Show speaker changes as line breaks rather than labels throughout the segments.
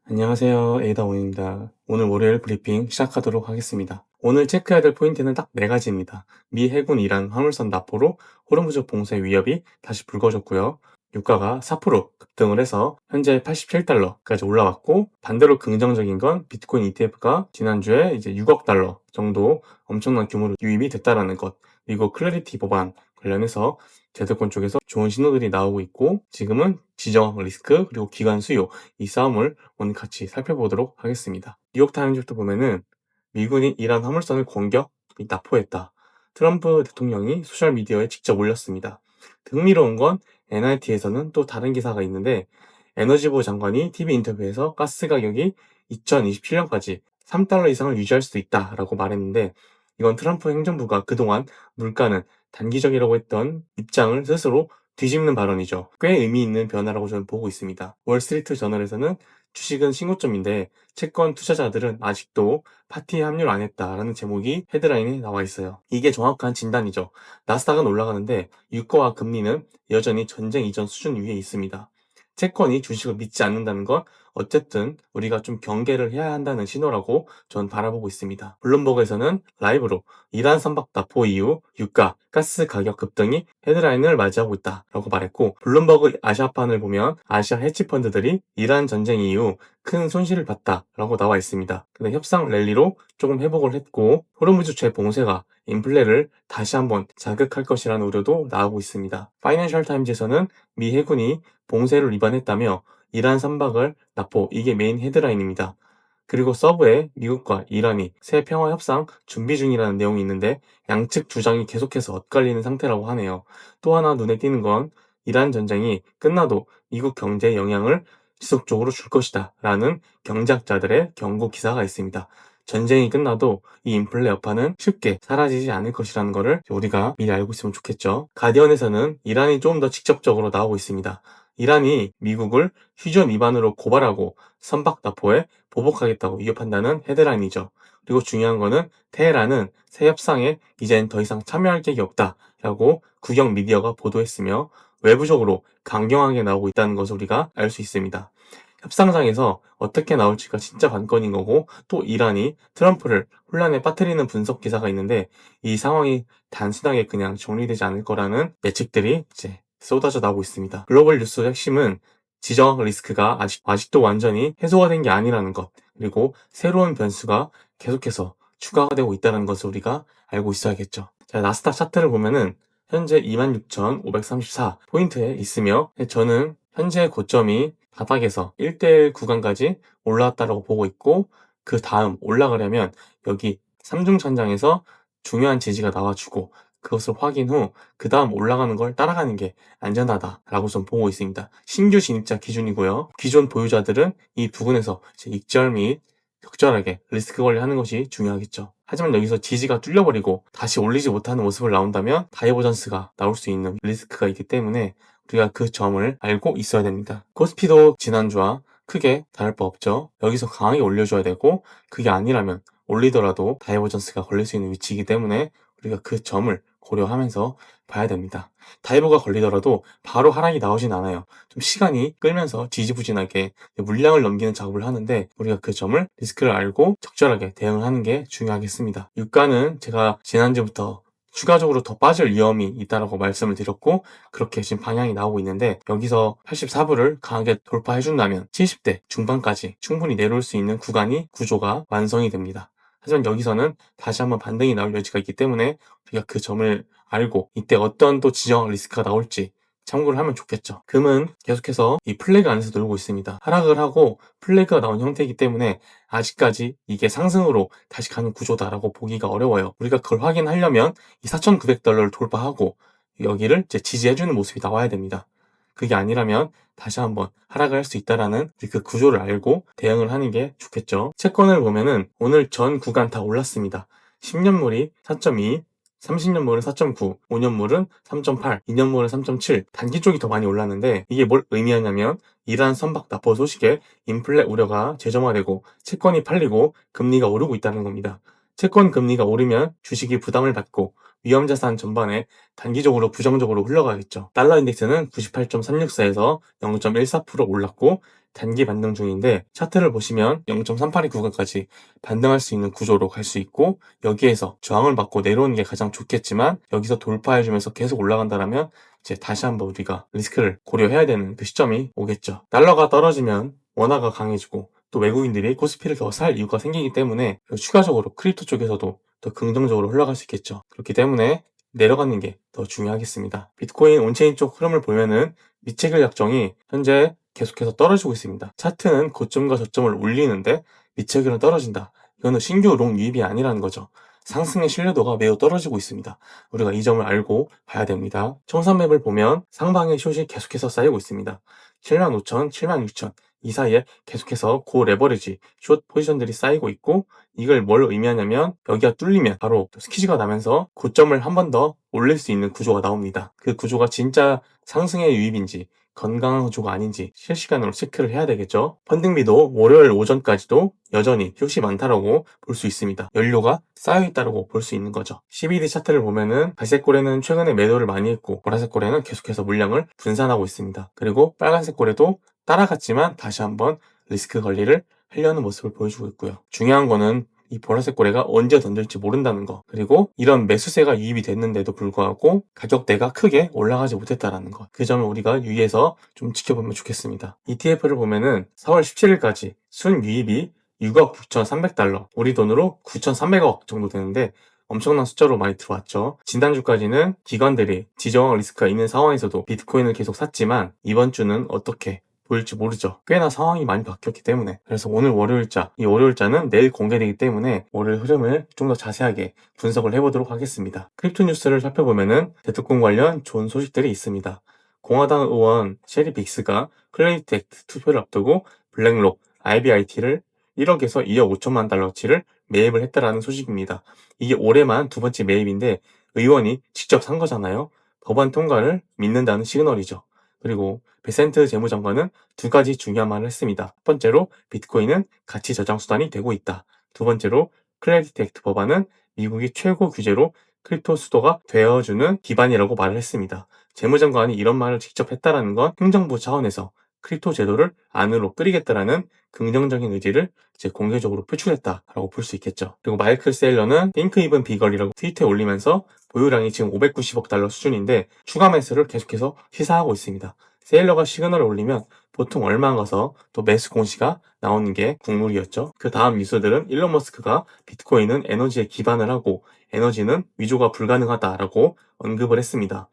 안녕하세요. 에이다원입니다. 오늘 월요일 브리핑 시작하도록 하겠습니다. 오늘 체크해야 될 포인트는 딱 네 가지입니다. 미 해군 이란 화물선 납포로 호르무즈 봉쇄 위협이 다시 불거졌고요. 유가가 4% 급등을 해서 현재 87달러까지 올라왔고, 반대로 긍정적인 건 비트코인 ETF가 지난주에 이제 6억 달러 정도 엄청난 규모로 유입이 됐다라는 것, 그리고 클래리티 법안 관련해서 제도권 쪽에서 좋은 신호들이 나오고 있고, 지금은 지정 리스크 그리고 기관 수요, 이 싸움을 오늘 같이 살펴보도록 하겠습니다. 뉴욕타임즈부터 보면은 미군이 이란 화물선을 공격, 납포했다. 트럼프 대통령이 소셜미디어에 직접 올렸습니다. 흥미로운 건 NIT에서는 또 다른 기사가 있는데, 에너지부 장관이 TV 인터뷰에서 가스 가격이 2027년까지 3달러 이상을 유지할 수도 있다라고 말했는데, 이건 트럼프 행정부가 그동안 물가는 단기적이라고 했던 입장을 스스로 뒤집는 발언이죠. 꽤 의미 있는 변화라고 저는 보고 있습니다. 월스트리트 저널에서는 주식은 신고점인데 채권 투자자들은 아직도 파티에 합류를 안 했다라는 제목이 헤드라인에 나와 있어요. 이게 정확한 진단이죠. 나스닥은 올라가는데 유가와 금리는 여전히 전쟁 이전 수준 위에 있습니다. 채권이 주식을 믿지 않는다는 건 어쨌든 우리가 좀 경계를 해야 한다는 신호라고 전 바라보고 있습니다. 블룸버그에서는 라이브로 이란 선박 납포 이후 유가, 가스 가격 급등이 헤드라인을 맞이하고 있다라고 말했고, 블룸버그 아시아판을 보면 아시아 헤지펀드들이 이란 전쟁 이후 큰 손실을 봤다라고 나와 있습니다. 근데 협상 랠리로 조금 회복을 했고, 호르무즈 재봉쇄가 인플레를 다시 한번 자극할 것이라는 우려도 나오고 있습니다. 파이낸셜 타임즈에서는 미 해군이 봉쇄를 위반했다며 이란 선박을 납포, 이게 메인 헤드라인입니다. 그리고 서브에 미국과 이란이 새 평화 협상 준비 중이라는 내용이 있는데, 양측 주장이 계속해서 엇갈리는 상태라고 하네요. 또 하나 눈에 띄는 건 이란 전쟁이 끝나도 미국 경제에 영향을 지속적으로 줄 것이다 라는 경제학자들의 경고 기사가 있습니다. 전쟁이 끝나도 이 인플레 여파는 쉽게 사라지지 않을 것이라는 것을 우리가 미리 알고 있으면 좋겠죠. 가디언에서는 이란이 좀 더 직접적으로 나오고 있습니다. 이란이 미국을 휴전 위반으로 고발하고 선박 납포에 보복하겠다고 위협한다는 헤드라인이죠. 그리고 중요한 거는 테헤란은 새 협상에 이젠 더 이상 참여할 계획이 없다라고 국영 미디어가 보도했으며, 외부적으로 강경하게 나오고 있다는 것을 우리가 알 수 있습니다. 협상장에서 어떻게 나올지가 진짜 관건인 거고, 또 이란이 트럼프를 혼란에 빠뜨리는 분석 기사가 있는데, 이 상황이 단순하게 그냥 정리되지 않을 거라는 예측들이 이제 쏟아져 나오고 있습니다. 글로벌 뉴스 핵심은 지정 리스크가 아직도 완전히 해소가 된 게 아니라는 것, 그리고 새로운 변수가 계속해서 추가가 되고 있다는 것을 우리가 알고 있어야겠죠. 자, 나스닥 차트를 보면은 현재 26,534 포인트에 있으며, 저는 현재 고점이 바닥에서 1대1 구간까지 올라왔다고 보고 있고, 그 다음 올라가려면 여기 3중 천장에서 중요한 지지가 나와주고, 그것을 확인 후 그 다음 올라가는 걸 따라가는 게 안전하다라고 좀 보고 있습니다. 신규 진입자 기준이고요. 기존 보유자들은 이 부근에서 이제 익절 및 적절하게 리스크 관리하는 것이 중요하겠죠. 하지만 여기서 지지가 뚫려버리고 다시 올리지 못하는 모습을 나온다면 다이버전스가 나올 수 있는 리스크가 있기 때문에 우리가 그 점을 알고 있어야 됩니다. 코스피도 지난주와 크게 다를 바 없죠. 여기서 강하게 올려줘야 되고, 그게 아니라면 올리더라도 다이버전스가 걸릴 수 있는 위치이기 때문에 우리가 그 점을 고려하면서 봐야 됩니다. 다이버가 걸리더라도 바로 하락이 나오진 않아요. 좀 시간이 끌면서 지지부진하게 물량을 넘기는 작업을 하는데, 우리가 그 점을 리스크를 알고 적절하게 대응을 하는 게 중요하겠습니다. 유가는 제가 지난주부터 추가적으로 더 빠질 위험이 있다라고 말씀을 드렸고, 그렇게 지금 방향이 나오고 있는데, 여기서 84불을 강하게 돌파해준다면 70대 중반까지 충분히 내려올 수 있는 구조가 완성이 됩니다. 하지만 여기서는 다시 한번 반등이 나올 여지가 있기 때문에 우리가 그 점을 알고 이때 어떤 또 지정 리스크가 나올지 참고를 하면 좋겠죠. 금은 계속해서 이 플래그 안에서 놀고 있습니다. 하락을 하고 플래그가 나온 형태이기 때문에 아직까지 이게 상승으로 다시 가는 구조다라고 보기가 어려워요. 우리가 그걸 확인하려면 이 4,900달러를 돌파하고 여기를 이제 지지해주는 모습이 나와야 됩니다. 그게 아니라면 다시 한번 하락을 할 수 있다라는 그 구조를 알고 대응을 하는 게 좋겠죠. 채권을 보면은 오늘 전 구간 다 올랐습니다. 10년물이 4.2, 30년물은 4.9, 5년물은 3.8, 2년물은 3.7, 단기 쪽이 더 많이 올랐는데, 이게 뭘 의미하냐면 이란 선박 납포 소식에 인플레 우려가 재점화되고 채권이 팔리고 금리가 오르고 있다는 겁니다. 채권 금리가 오르면 주식이 부담을 받고 위험자산 전반에 단기적으로 부정적으로 흘러가겠죠. 달러 인덱스는 98.364에서 0.14% 올랐고, 단기 반등 중인데 차트를 보시면 0.382 구간까지 반등할 수 있는 구조로 갈 수 있고 여기에서 저항을 받고 내려오는 게 가장 좋겠지만 여기서 돌파해주면서 계속 올라간다라면 이제 다시 한번 우리가 리스크를 고려해야 되는 그 시점이 오겠죠. 달러가 떨어지면 원화가 강해지고 또 외국인들이 코스피를 더 살 이유가 생기기 때문에 추가적으로 크립토 쪽에서도 더 긍정적으로 흘러갈 수 있겠죠. 그렇기 때문에 내려가는 게 더 중요하겠습니다. 비트코인 온체인 쪽 흐름을 보면은 미체결 약정이 현재 계속해서 떨어지고 있습니다. 차트는 고점과 저점을 올리는데 미체결은 떨어진다. 이거는 신규 롱 유입이 아니라는 거죠. 상승의 신뢰도가 매우 떨어지고 있습니다. 우리가 이 점을 알고 봐야 됩니다. 청산맵을 보면 상방의 숏이 계속해서 쌓이고 있습니다. 75,000, 76,000 이 사이에 계속해서 고 레버리지 숏 포지션들이 쌓이고 있고 이걸 뭘 의미하냐면 여기가 뚫리면 바로 스퀴즈가 나면서 고점을 한 번 더 올릴 수 있는 구조가 나옵니다. 그 구조가 진짜 상승의 유입인지 건강한 구조가 아닌지 실시간으로 체크를 해야 되겠죠. 펀딩비도 월요일 오전까지도 여전히 숏이 많다라고 볼 수 있습니다. 연료가 쌓여있다라고 볼 수 있는 거죠. CBD 차트를 보면은 갈색 고래는 최근에 매도를 많이 했고 보라색 고래는 계속해서 물량을 분산하고 있습니다. 그리고 빨간색 고래도 따라갔지만 다시 한번 리스크 관리를 하려는 모습을 보여주고 있고요. 중요한 거는 이 보라색 고래가 언제 던질지 모른다는 거, 그리고 이런 매수세가 유입이 됐는데도 불구하고 가격대가 크게 올라가지 못했다는 것, 그 점을 우리가 유의해서 좀 지켜보면 좋겠습니다. ETF를 보면은 4월 17일까지 순 유입이 6억 9,300달러, 우리 돈으로 9,300억 정도 되는데 엄청난 숫자로 많이 들어왔죠. 지난주까지는 기관들이 지정학 리스크가 있는 상황에서도 비트코인을 계속 샀지만 이번 주는 어떻게 보일지 모르죠. 꽤나 상황이 많이 바뀌었기 때문에. 그래서 오늘 월요일자, 이 월요일자는 내일 공개되기 때문에 월요일 흐름을 좀 더 자세하게 분석을 해보도록 하겠습니다. 크립토 뉴스를 살펴보면은 대통령 관련 좋은 소식들이 있습니다. 공화당 의원 셰리 빅스가 클레이트 액트 투표를 앞두고 블랙록 IBIT를 1억에서 2억 5천만 달러치를 매입을 했다라는 소식입니다. 이게 올해만 두 번째 매입인데 의원이 직접 산 거잖아요. 법안 통과를 믿는다는 시그널이죠. 그리고 베센트 재무장관은 두 가지 중요한 말을 했습니다. 첫 번째로 비트코인은 가치 저장 수단이 되고 있다. 두 번째로 클래리티 액트 법안은 미국이 최고 규제로 크립토 수도가 되어주는 기반이라고 말을 했습니다. 재무장관이 이런 말을 직접 했다는 건 행정부 차원에서 크립토 제도를 안으로 끌이겠다라는 긍정적인 의지를 이제 공개적으로 표출했다라고 볼 수 있겠죠. 그리고 마이클 세일러는 띵크 이븐 비걸이라고 트위터에 올리면서 보유량이 지금 590억 달러 수준인데 추가 매수를 계속해서 시사하고 있습니다. 세일러가 시그널을 올리면 보통 얼마 가서 또 매수 공시가 나오는 게 국룰이었죠. 그 다음 뉴스들은 일론 머스크가 비트코인은 에너지에 기반을 하고 에너지는 위조가 불가능하다라고 언급을 했습니다.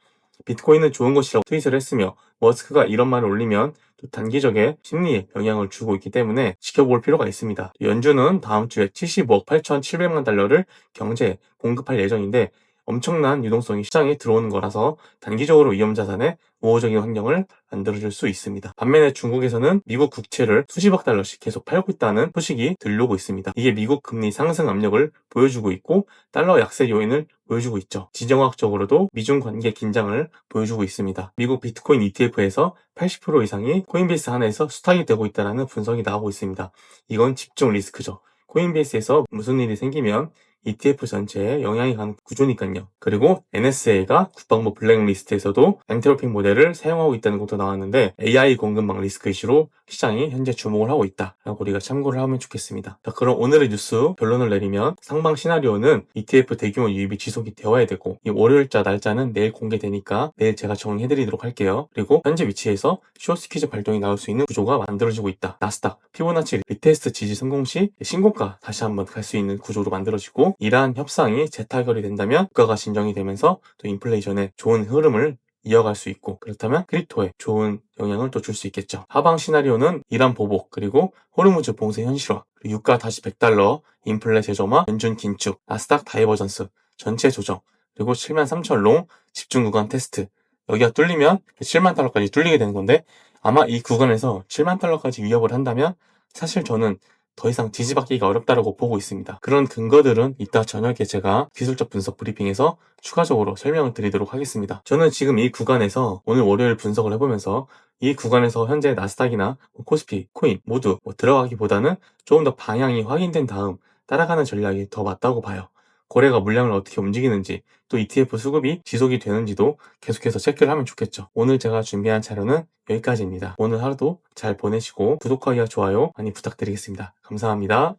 비트코인은 좋은 것이라고 트윗을 했으며 머스크가 이런 말을 올리면 또 단기적인 심리에 영향을 주고 있기 때문에 지켜볼 필요가 있습니다. 연준은 다음 주에 75억 8,700만 달러를 경제에 공급할 예정인데 엄청난 유동성이 시장에 들어오는 거라서 단기적으로 위험 자산의 우호적인 환경을 만들어줄 수 있습니다. 반면에 중국에서는 미국 국채를 수십억 달러씩 계속 팔고 있다는 소식이 들려오고 있습니다. 이게 미국 금리 상승 압력을 보여주고 있고 달러 약세 요인을 보여주고 있죠. 지정학적으로도 미중 관계 긴장을 보여주고 있습니다. 미국 비트코인 ETF에서 80% 이상이 코인베이스 하나에서 수탁이 되고 있다는 분석이 나오고 있습니다. 이건 집중 리스크죠. 코인베이스에서 무슨 일이 생기면 ETF 전체에 영향이 가는 구조니까요. 그리고 NSA가 국방부 블랙리스트에서도 엔트로피 모델을 사용하고 있다는 것도 나왔는데 AI 공급망 리스크 이슈로 시장이 현재 주목을 하고 있다라고 우리가 참고를 하면 좋겠습니다. 자, 그럼 오늘의 뉴스 결론을 내리면 상방 시나리오는 ETF 대규모 유입이 지속이 되어야 되고 이 월요일자 날짜는 내일 공개되니까 내일 제가 정리해드리도록 할게요. 그리고 현재 위치에서 숏스퀴즈 발동이 나올 수 있는 구조가 만들어지고 있다. 나스닥, 피보나치 리테스트 지지 성공 시 신고가 다시 한번 갈 수 있는 구조로 만들어지고 이러한 협상이 재타결이 된다면 물가가 진정이 되면서 또 인플레이션의 좋은 흐름을 이어갈 수 있고 그렇다면 크립토에 좋은 영향을 또 줄 수 있겠죠. 하방 시나리오는 이란 보복 그리고 호르무즈 봉쇄 현실화 그리고 유가 다시 100달러 인플레 재점화 연준 긴축 나스닥 다이버전스 전체 조정 그리고 73,000롱 집중 구간 테스트 여기가 뚫리면 7만 달러까지 뚫리게 되는 건데 아마 이 구간에서 7만 달러까지 위협을 한다면 사실 저는 더 이상 지지받기가 어렵다고 보고 있습니다. 그런 근거들은 이따 저녁에 제가 기술적 분석 브리핑에서 추가적으로 설명을 드리도록 하겠습니다. 저는 지금 이 구간에서 오늘 월요일 분석을 해보면서 이 구간에서 현재 나스닥이나 코스피, 코인 모두 들어가기보다는 조금 더 방향이 확인된 다음 따라가는 전략이 더 맞다고 봐요. 거래가 물량을 어떻게 움직이는지, 또 ETF 수급이 지속이 되는지도 계속해서 체크를 하면 좋겠죠. 오늘 제가 준비한 자료는 여기까지입니다. 오늘 하루도 잘 보내시고 구독하기와 좋아요 많이 부탁드리겠습니다. 감사합니다.